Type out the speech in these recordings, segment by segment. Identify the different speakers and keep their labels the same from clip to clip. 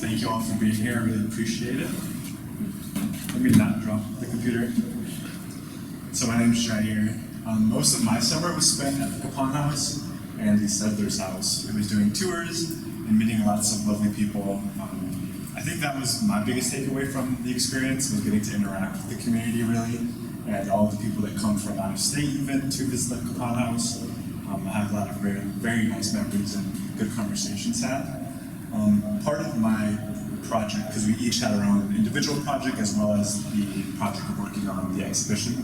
Speaker 1: Thank you all for being here. I really appreciate it. Let me not drop the computer. So my name is Jair. Most of my summer was spent at the Cappon House and the Settlers House. I was doing tours and meeting lots of lovely people. I think that was my biggest takeaway from the experience, was getting to interact with the community really, and all the people that come from out of state even to visit the Cappon House. I have a lot of very, very nice memories and good conversations had. Part of my project, because we each had our own individual project as well as the project of working on the exhibition.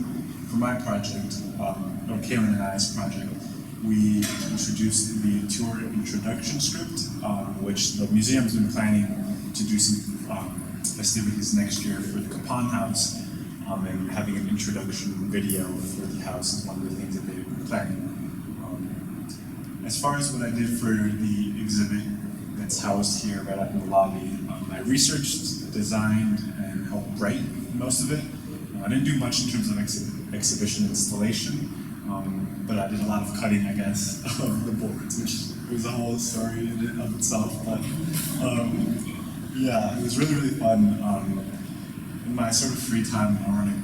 Speaker 1: For my project, or Kaylin and I's project, we introduced the tour introduction script, which the museum's been planning to do some festivities next year for the Cappon House, and having an introduction video for the house is one of the things that they've been planning. As far as what I did for the exhibit that's housed here right out in the lobby, I researched, designed, and helped write most of it. I didn't do much in terms of exhibition installation, but I did a lot of cutting, I guess, of the boards, which was a whole story in and of itself. But yeah, it was really, really fun. In my sort of free time, I run a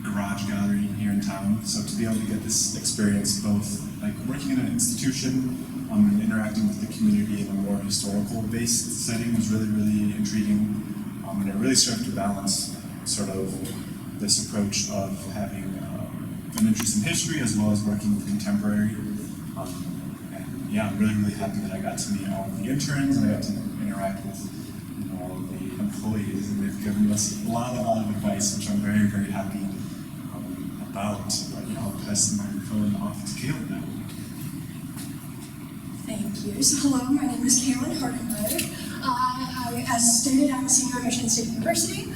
Speaker 1: garage gallery here in town, so to be able to get this experience both like working in an institution and interacting with the community in a more historical-based setting was really, really intriguing. And it really served to balance sort of this approach of having an interest in history as well as working with contemporary. And yeah, I'm really, really happy that I got to meet all of the interns and I got to interact with all of the employees, and they've given us a lot of advice, which I'm very, very happy about. But yeah, I'll pass the microphone off to Kaylin now.
Speaker 2: Thank you. So hello, my name is Cappon Hardenberg. As stated, I'm a senior at Michigan State University.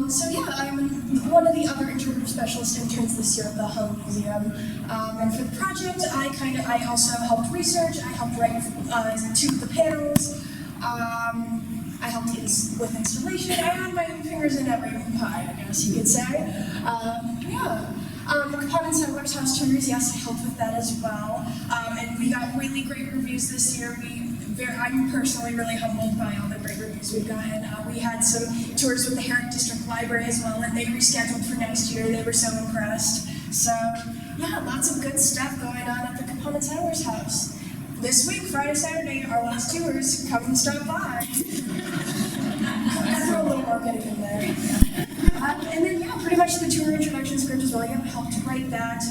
Speaker 2: So yeah, I'm one of the other interpretive specialist interns this year at the Holland Museum. And for the project, I also helped research. I helped write 2 of the panels. I helped with installation. I had my fingers in every pie, I guess you could say. Yeah. The Cappon and Settlers House tours, yes, I helped with that as well. And we got really great reviews this year. I'm personally really humbled by all the great reviews we've gotten. We had some tours with the Herrick District Library as well, and they rescheduled for next year. They were so impressed. So, yeah, lots of good stuff going on at the Cappon and Settlers House. This week, Friday, Saturday, our last tours. Come and stop by. I'll throw a little marketing in there. And then, yeah, pretty much the tour introduction script is really going to help to write that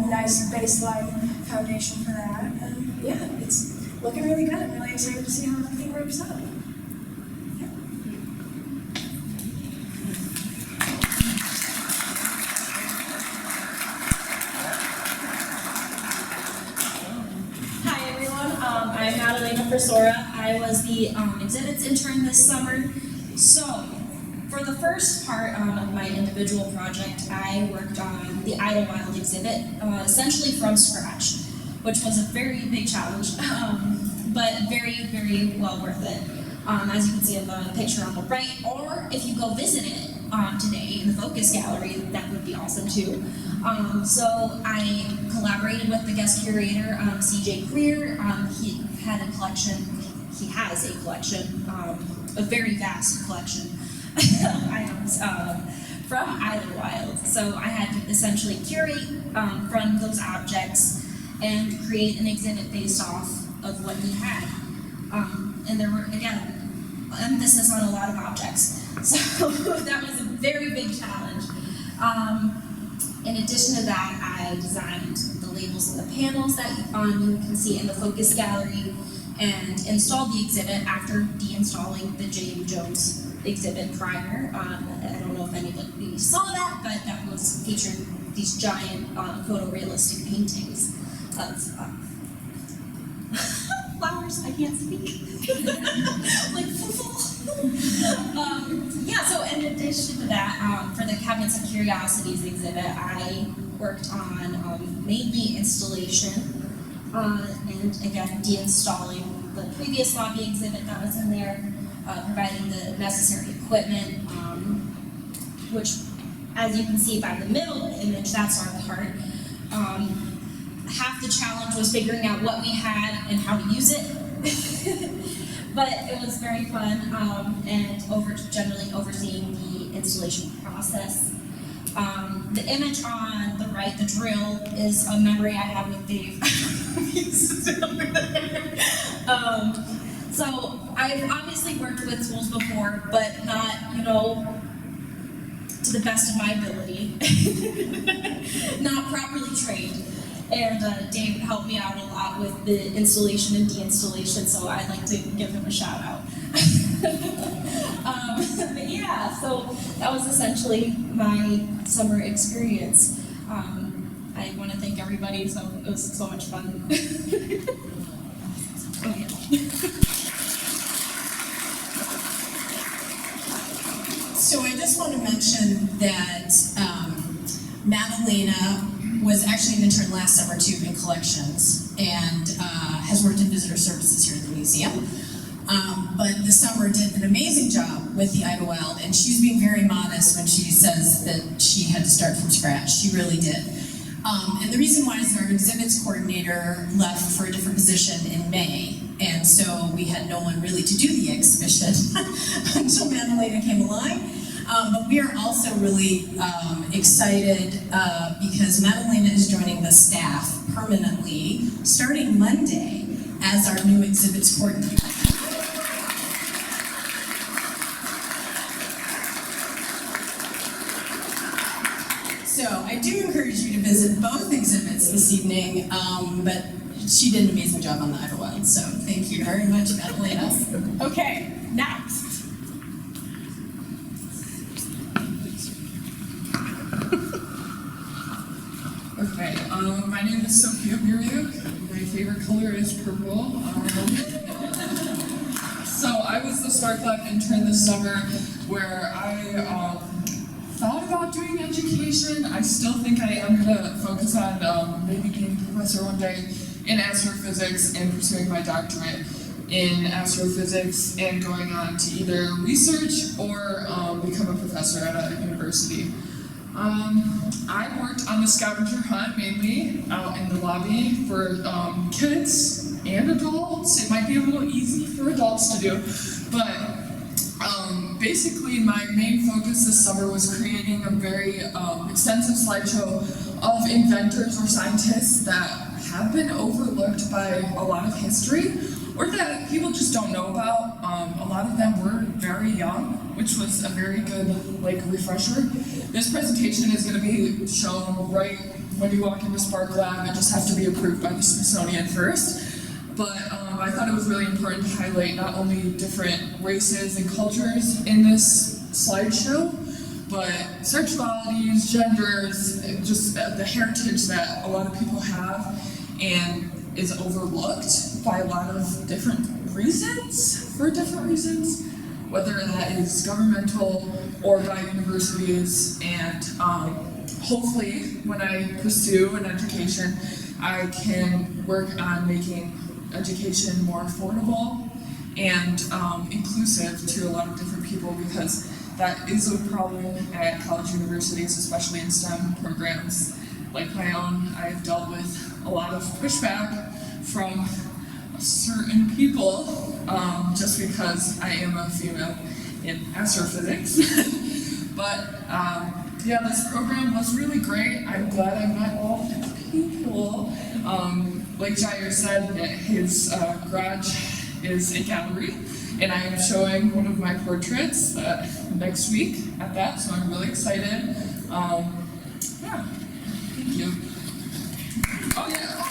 Speaker 2: nice baseline foundation for that. And yeah, it's looking really good. I'm really excited to see how everything works out. Yeah.
Speaker 3: Hi everyone, I'm Madalena Frisora. I was the exhibits intern this summer. So, for the first part of my individual project, I worked on the Idlewild exhibit, essentially from scratch, which was a very big challenge, but very, very well worth it. As you can see in the picture on the right, or if you go visit it today in the Focus Gallery, that would be awesome too. So I collaborated with the guest curator, CJ Clear. He has a collection, a very vast collection of items from Idlewild. So I had to essentially curate from those objects and create an exhibit based off of what he had. And there were, again, emphasis on a lot of objects. So that was a very big challenge. In addition to that, I designed the labels and the panels that you can see in the Focus Gallery and installed the exhibit after deinstalling the J.M. Jones exhibit prior. I don't know if anybody saw that, but that was featured these giant photorealistic paintings of flowers. I can't speak. Like, yeah, so in addition to that, for the Cabinets of Curiosities exhibit, I worked on mainly installation and again, deinstalling the previous lobby exhibit that was in there, providing the necessary equipment, which, as you can see by the middle image, that's our part. Half the challenge was figuring out what we had and how to use it. but it was very fun, and generally overseeing the installation process. The image on the right, the drill, is a memory I have with Dave. He's still there. So I've obviously worked with tools before, but not, to the best of my ability. Not properly trained. And Dave helped me out a lot with the installation and deinstallation, so I'd like to give him a shout out. But yeah, so that was essentially my summer experience. I want to thank everybody, so it was so much fun. Oh, yeah.
Speaker 4: So I just want to mention that Madalena was actually an intern last summer too in collections and has worked in visitor services here at the museum. But this summer did an amazing job with the Idlewild, and she's being very modest when she says that she had to start from scratch. She really did. And the reason why is our exhibits coordinator left for a different position in May, and so we had no one really to do the exhibition until Madalena came along. But we are also really excited because Madalena is joining the staff permanently starting Monday as our new exhibits coordinator. So I do encourage you to visit both exhibits this evening, but she did an amazing job on the Idlewild, so thank you very much, Madalena. Okay, next.
Speaker 5: Okay, my name is Sophia Muriuk. My favorite color is purple. So I was the Star Club intern this summer where I thought about doing education. I still think I am going to focus on maybe being a professor one day in astrophysics and pursuing my doctorate in astrophysics and going on to either research or become a professor at a university. I worked on the scavenger hunt mainly out in the lobby for kids and adults. It might be a little easy for adults to do, but basically my main focus this summer was creating a very extensive slideshow of inventors or scientists that have been overlooked by a lot of history or that people just don't know about. A lot of them were very young, which was a very good refresher. This presentation is going to be shown right when you walk into Spark Lab. It just has to be approved by the Smithsonian first. But I thought it was really important to highlight not only different races and cultures in this slideshow, but sexualities, genders, just the heritage that a lot of people have and is overlooked by a lot of different reasons, whether that is governmental or by universities. And hopefully when I pursue an education, I can work on making education more affordable and inclusive to a lot of different people, because that is a problem at college universities, especially in STEM programs like my own. I have dealt with a lot of pushback from certain people just because I am a female in astrophysics. But yeah, this program was really great. I'm glad I met all the people. Like Jair said, his garage is a gallery, and I am showing one of my portraits next week at that, so I'm really excited. Yeah, thank you. Oh yeah,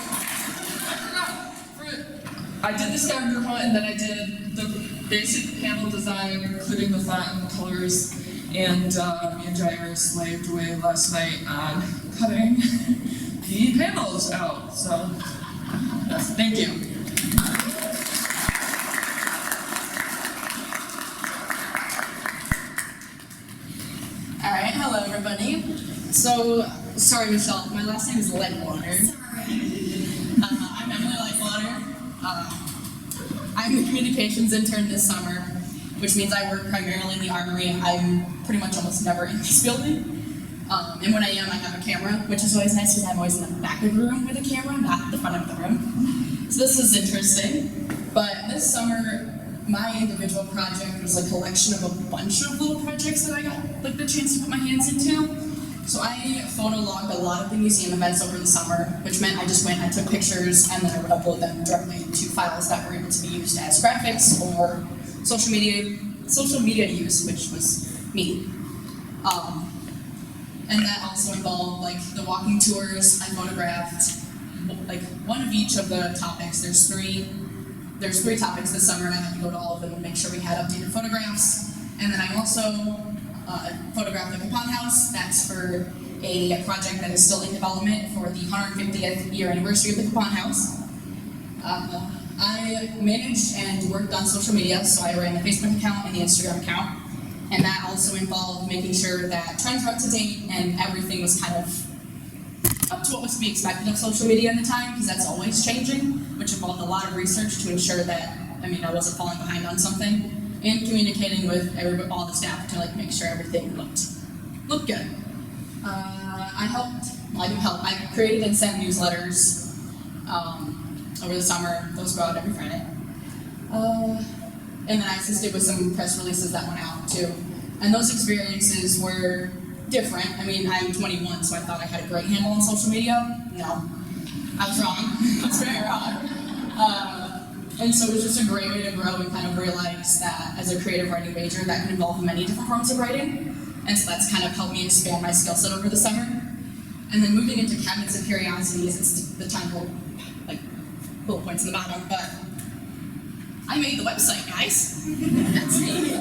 Speaker 5: I did the scavenger hunt, and then I did the basic panel design, including the font and the colors, and me and Jair slaved away last night on cutting the panels out, so yes, thank you.
Speaker 4: All right, hello everybody. So, sorry Michelle, my last name is Legwater. I'm Emily Legwater. I'm a communications intern this summer, which means I work primarily in the armory. I'm pretty much almost never in this building. And when I am, I have a camera, which is always nice because I'm always in the back of the room with a camera, not the front of the room. So this is interesting. But this summer, my individual project was a collection of a bunch of little projects that I got like the chance to put my hands into. So I photologged a lot of the museum events over the summer, which meant I just went, I took pictures, and then I would upload them directly to files that were able to be used as graphics or social media use, which was me. And that also involved like the walking tours. I photographed like one of each of the topics. There's three topics this summer, and I had to go to all of them and make sure we had updated photographs. And then I also photographed the Cappon House. That's for a project that is still in development for the 150th year anniversary of the Cappon House. I managed and worked on social media, so I ran the Facebook account and the Instagram account. And that also involved making sure that trends were up to date and everything was kind of up to what was to be expected of social media in the time, because that's always changing, which involved a lot of research to ensure that, I wasn't falling behind on something, and communicating with all the staff to like make sure everything looked good. I created and sent newsletters over the summer. Those go out every Friday. And then I assisted with some press releases that went out too. And those experiences were different. I'm 21, so I thought I had a great handle on social media. No, I was wrong. I was very wrong. And so it was just a great way to grow and kind of realize that as a creative writing major, that can involve many different forms of writing. And so that's kind of helped me expand my skill set over the summer. And then moving into Cabinets and Curiosities, it's the time for like bullet points in the bottom, but I made the website, guys. That's me.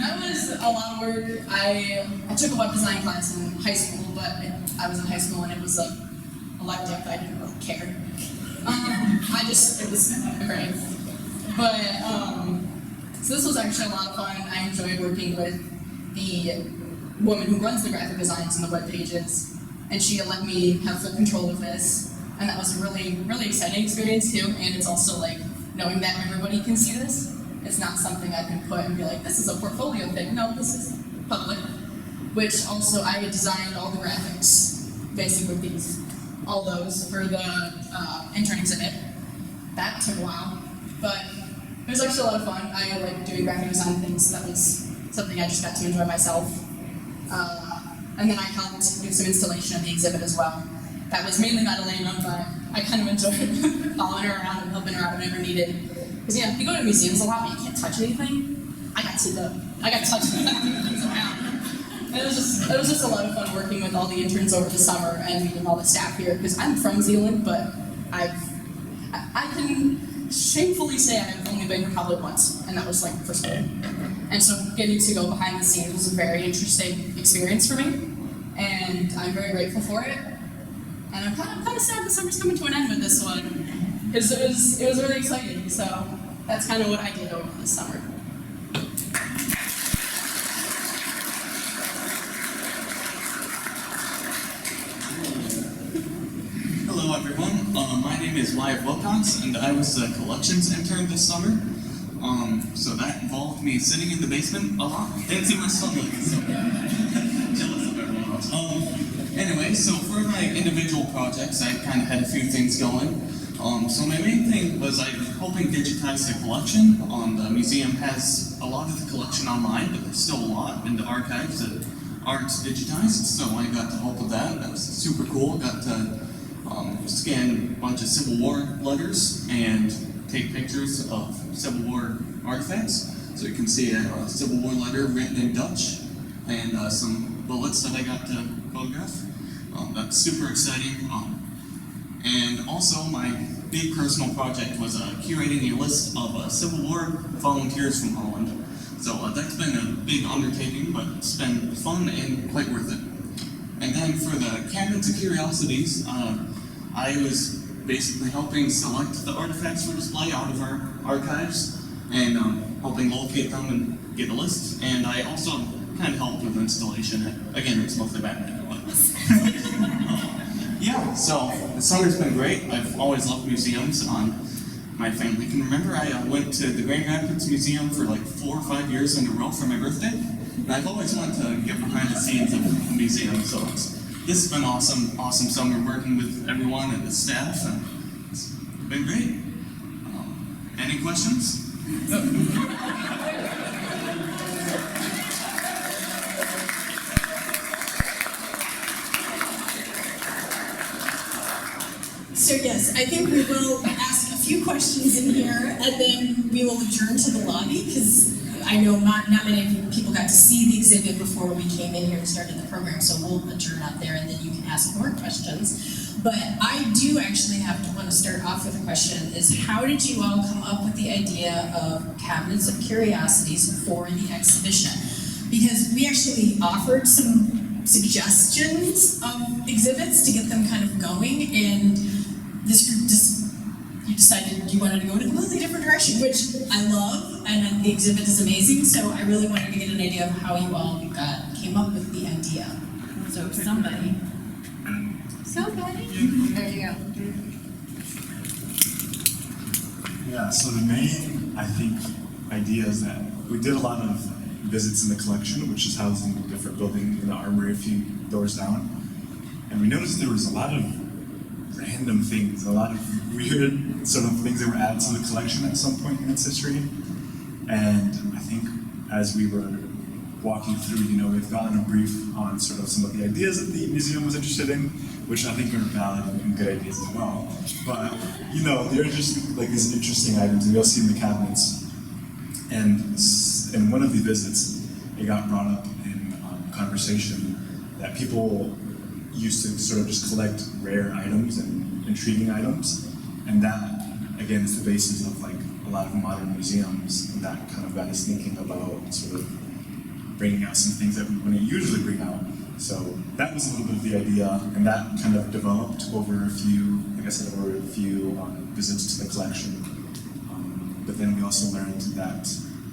Speaker 4: That was a lot of work. I took a web design class in high school, but I was in high school and it was an elective. I didn't really care. It was great. But, so this was actually a lot of fun. I enjoyed working with the woman who runs the graphic designs and the web pages, and she let me have full control of this. And that was a really, really exciting experience too. And it's also like knowing that everybody can see this. It's not something I can put and be like, this is a portfolio thing. No, this is public. Which also, I designed all the graphics, basically all those for the Intern exhibit. That took a while, but it was actually a lot of fun. I like doing graphic design things, so that was something I just got to enjoy myself. And then I helped do some installation of the exhibit as well. That was mainly Madalena, but I kind of enjoyed following her around and helping her out whenever needed. Because you go to museums a lot, but you can't touch anything. I got to touch things around. It was just a lot of fun working with all the interns over the summer and meeting all the staff here. Because I'm from New Zealand, but I can shamefully say I've only been here probably once, and that was like for school. And so getting to go behind the scenes was a very interesting experience for me, and I'm very grateful for it. And I'm kind of sad the summer's coming to an end with this one, because it was really exciting. So that's kind of what I did over this summer.
Speaker 6: Hello everyone, my name is Wyatt Wilcox, and I was a collections intern this summer. So that involved me sitting in the basement a lot. Didn't see my sunlight, so jealous of everyone else. Anyway, so for my individual projects, I kind of had a few things going. So my main thing was I'm helping digitize the collection. The museum has a lot of the collection online, but there's still a lot in the archives that aren't digitized, so I got to help with that. That was super cool. Got to scan a bunch of Civil War letters and take pictures of Civil War artifacts. So you can see a Civil War letter written in Dutch and some bullets that I got to photograph. That's super exciting. And also my big personal project was curating a list of Civil War volunteers from Holland. So that's been a big undertaking, but it's been fun and quite worth it. And then for the Cabinets and Curiosities, I was basically helping select the artifacts for display out of our archives and helping locate them and get a list. And I also kind of helped with installation. Again, it's mostly Batman, but yeah. So the summer's been great. I've always loved museums. My family can remember I went to the Grand Rapids Museum for like 4 or 5 years in a row for my birthday. And I've always wanted to get behind the scenes of a museum, so this has been awesome summer working with everyone and the staff, and it's been great. Any questions?
Speaker 4: So yes, I think we will ask a few questions in here, and then we will adjourn to the lobby, because I know not many people got to see the exhibit before we came in here and started the program, so we'll adjourn out there, and then you can ask more questions. But I do actually want to start off with a question, is how did you all come up with the idea of Cabinets of Curiosities for the exhibition? Because we actually offered some suggestions of exhibits to get them kind of going, and this group you decided you wanted to go in a completely different direction, which I love, and the exhibit is amazing, so I really wanted to get an idea of how you all came up with the idea. So somebody. There you go.
Speaker 1: Yeah, so the main, I think, idea is that we did a lot of visits in the collection, which is housed in a different building in the armory a few doors down. And we noticed there was a lot of random things, a lot of weird sort of things that were added to the collection at some point in its history. And I think as we were walking through, we've gotten a brief on sort of some of the ideas that the museum was interested in, which I think are valid and good ideas as well. But, they're just like these interesting items, and you'll see in the cabinets. And in one of the visits, it got brought up in conversation that people used to sort of just collect rare items and intriguing items. And that, again, is the basis of like a lot of modern museums, and that kind of got us thinking about sort of bringing out some things that we wouldn't usually bring out. So that was a little bit of the idea, and that kind of developed over a few, like I said, over a few visits to the collection. But then we also learned that,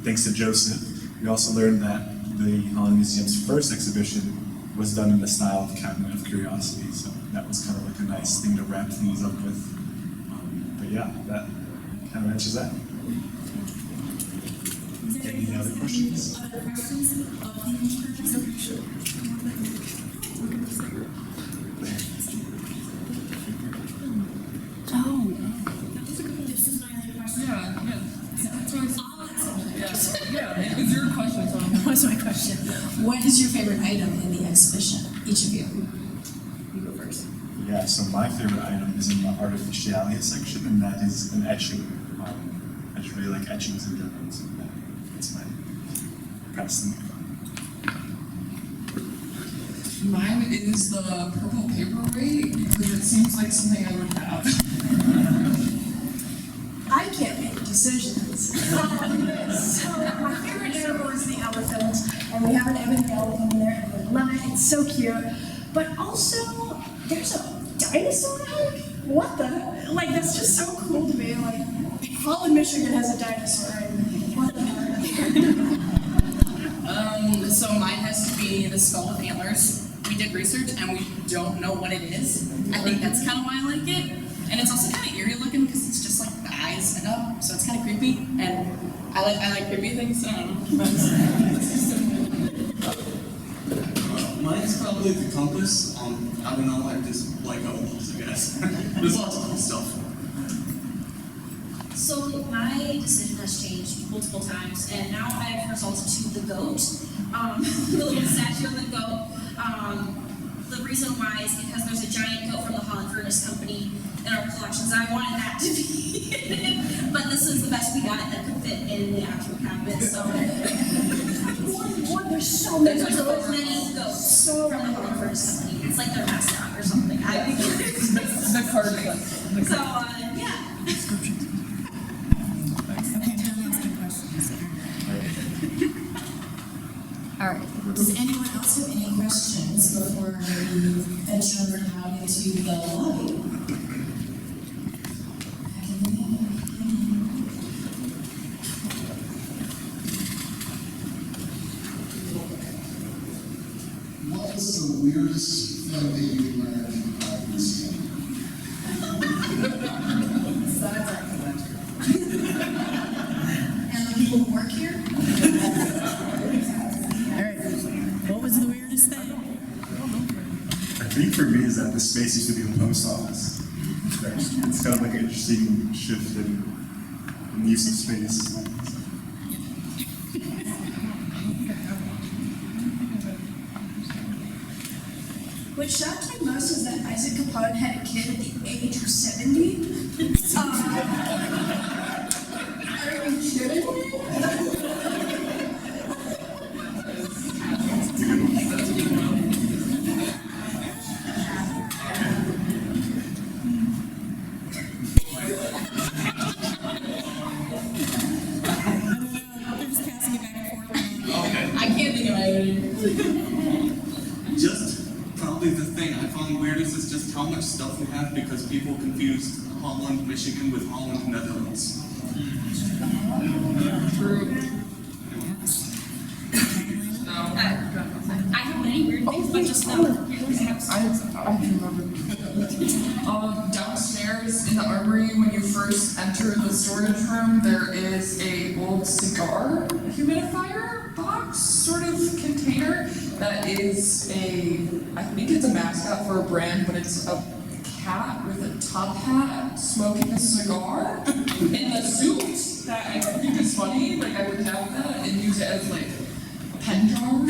Speaker 1: thanks to Joseph, we also learned that the Holland Museum's first exhibition was done in the style of Cappon of Curiosities. So that was kind of like a nice thing to wrap things up with. But yeah, that kind of answers that. Any other questions?
Speaker 4: Other questions of the interns? This is my other question.
Speaker 5: Yeah. That's what
Speaker 4: I'll answer.
Speaker 5: Yeah, it was your question, so.
Speaker 4: What's my question? What is your favorite item in the exhibition? Each of you. You go first.
Speaker 1: Yeah, so my favorite item is in the artificialia section, and that is an etching. I just really like etchings in general, so that's my best thing.
Speaker 5: Mine is the purple paperweight, because it seems like something I would have.
Speaker 2: I can't make decisions. So my favorite animal is the elephant, and we have an ebony elephant in there, and I love it. It's so cute. But also, there's a dinosaur egg. What the? Like, that's just so cool to me. Like, Holland, Michigan has a dinosaur egg. What the heck?
Speaker 7: So mine has to be the skull with antlers. We did research and we don't know what it is. I think that's kind of why I like it. And it's also kind of eerie looking because it's just like the eyes and up, so it's kind of creepy. And I like creepy things. So I don't know.
Speaker 6: Mine's probably the compass. I don't know, I just like elements, I guess. There's lots of cool stuff.
Speaker 3: So my decision has changed multiple times, and now I've resorted to the goat, the little statue of the goat. The reason why is because there's a giant goat from the Holland Furnace Company in our collections. I wanted that to be in it, but this is the best we got that could fit in the actual cabinet. So
Speaker 2: There's so many.
Speaker 3: there's so many goats from the Holland Furnace Company. It's like their mascot or something. I think
Speaker 5: The cardigan.
Speaker 3: so. Yeah.
Speaker 4: Okay, I'm asking questions. All right. Does anyone else have any questions before we adjourn out into the lobby?
Speaker 8: What was the weirdest thing that you learned about this game?
Speaker 4: And the people who work here? All right. What was the weirdest thing?
Speaker 1: I think for me is that the space used to be a post office. It's kind of like an interesting shift in use of space.
Speaker 2: What shocked me most is that Isaac Cappon had a kid at the age of 70. Are you kidding me?
Speaker 7: I can't think of anything.
Speaker 6: Just probably the thing I found weirdest is just how much stuff we have because people confused Holland, Michigan with Holland, Netherlands.
Speaker 3: I have many weird things, but just know.
Speaker 5: I remember. Downstairs in the armory, when you first enter the storage room, there is a old cigar humidifier box sort of container that is I think it's a mascot for a brand, but it's a cat with a top hat smoking a cigar in the suit. That I think is funny. Like I would have that and use it as like a pen jar.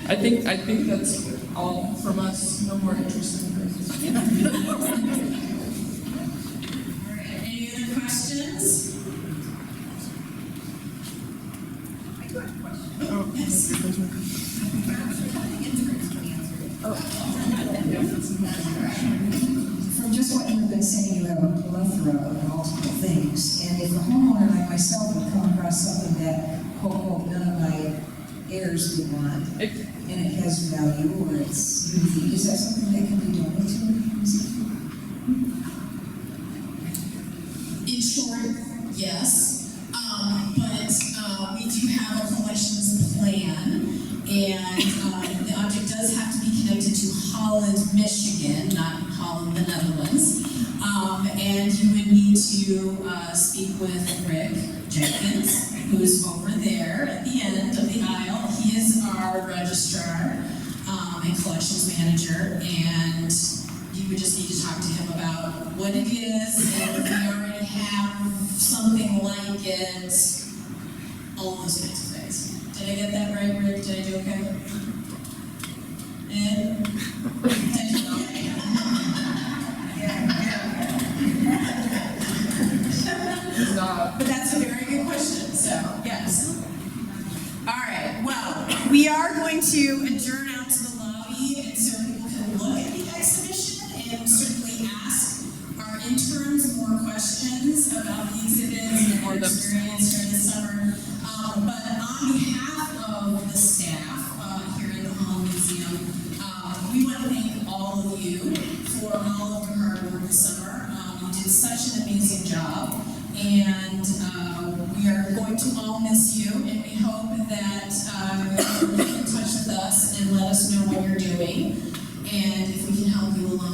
Speaker 5: I think that's all from us. No more interesting things.
Speaker 4: Alright, any other questions? Yes.
Speaker 9: From just what you've been saying, you have a plethora of multiple things, and if a homeowner like myself would come across something that, quote, none of my heirs would want, and it has value or it's unique, is that something that can be donated to the museum?
Speaker 4: In short, yes. But we do have a collections plan, and the object does have to be connected to Holland, Michigan, not Holland, the Netherlands. And you would need to speak with Rick Jenkins, who's over there at the end of the aisle. He is our registrar and collections manager, and you would just need to talk to him about what it is, and if we already have something like it, all those kinds of things. Did I get that right, Rick? Did I do okay? And but that's a very good question, so yes. All right, well, we are going to adjourn out to the lobby, and so people can look at the exhibition and certainly ask our interns more questions about the exhibits and their experience during the summer. But on behalf of the staff here at the Holland Museum, we want to thank all of you for all of your hard work this summer. You did such an amazing job, and we are going to all miss you, and we hope that you'll get in touch with us and let us know what you're doing, and if we can help you along